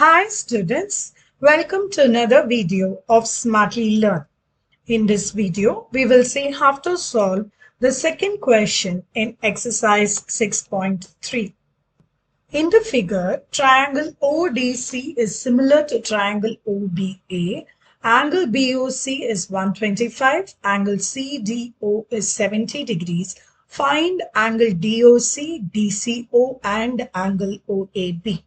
Hi students, welcome to another video of Smartly Learn. In this video, we will see how to solve the second question in exercise 6.3. In the figure, triangle ODC is similar to triangle OBA. Angle BOC is 125, angle CDO is 70 degrees. Find angle DOC, DCO and angle OAB.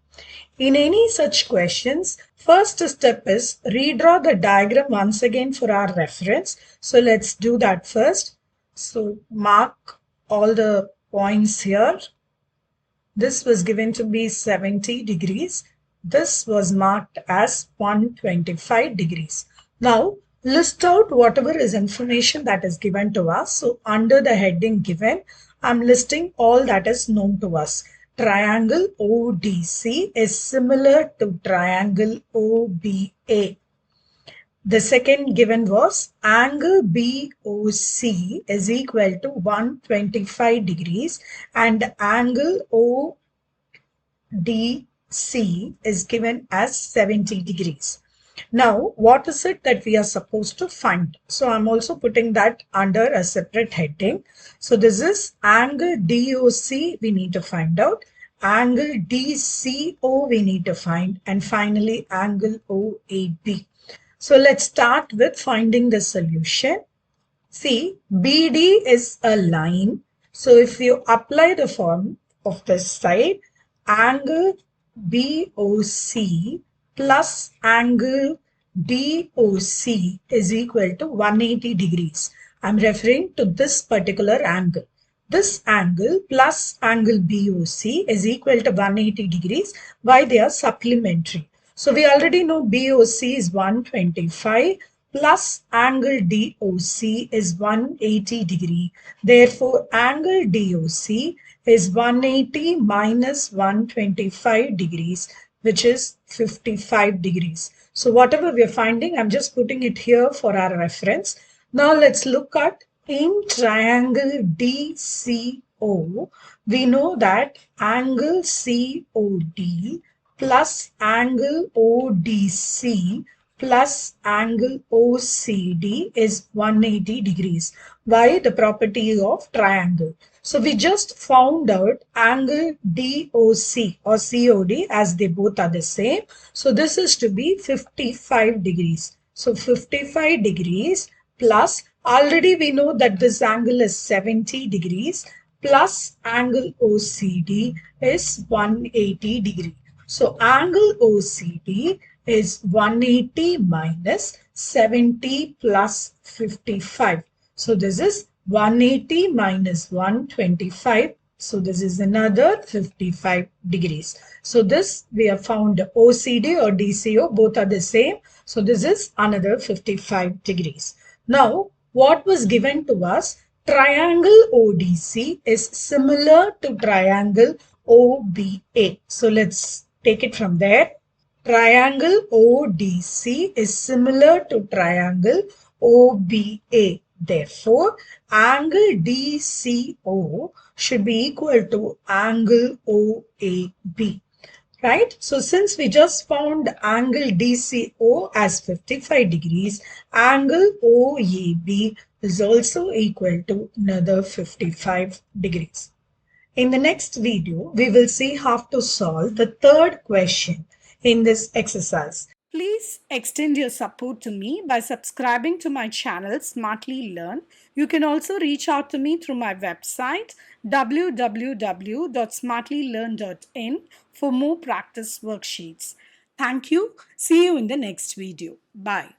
In any such questions, first step is redraw the diagram once again for our reference. So let's do that first. So mark all the points here. This was given to be 70 degrees. This was marked as 125 degrees. Now list out whatever is information that is given to us. So under the heading given, I'm listing all that is known to us. Triangle ODC is similar to triangle OBA. The second given was angle BOC is equal to 125 degrees and angle ODC is given as 70 degrees. Now, what is it that we are supposed to find? So I'm also putting that under a separate heading. So this is angle DOC we need to find out, angle DCO we need to find, and finally angle OAB. So let's start with finding the solution. See, BD is a line. So if you apply the form of this side, angle BOC plus angle DOC is equal to 180 degrees. I'm referring to this particular angle. This angle plus angle BOC is equal to 180 degrees. Why? They are supplementary. So we already know BOC is 125 plus angle DOC is 180 degree. Therefore, angle DOC is 180 minus 125 degrees, which is 55 degrees. So whatever we are finding, I'm just putting it here for our reference. Now let's look at in triangle DCO, we know that angle COD plus angle ODC plus angle OCD is 180 degrees. Why? The property of triangle. So we just found out angle DOC or COD as they both are the same. So this is to be 55 degrees. So 55 degrees plus, already we know that this angle is 70 degrees plus angle OCD is 180 degree. So angle OCD is 180 minus 70 plus 55. So this is 180 minus 125. So this is another 55 degrees. So this we have found OCD or DCO, both are the same. So this is another 55 degrees. Now what was given to us? Triangle ODC is similar to triangle OBA. So let's take it from there. Triangle ODC is similar to triangle OBA. Therefore, angle DCO should be equal to angle OAB. Right? So since we just found angle DCO as 55 degrees, angle OAB is also equal to another 55 degrees. In the next video, we will see how to solve the third question in this exercise. Please extend your support to me by subscribing to my channel Smartly Learn. You can also reach out to me through my website www.smartlylearn.in for more practice worksheets. Thank you. See you in the next video. Bye.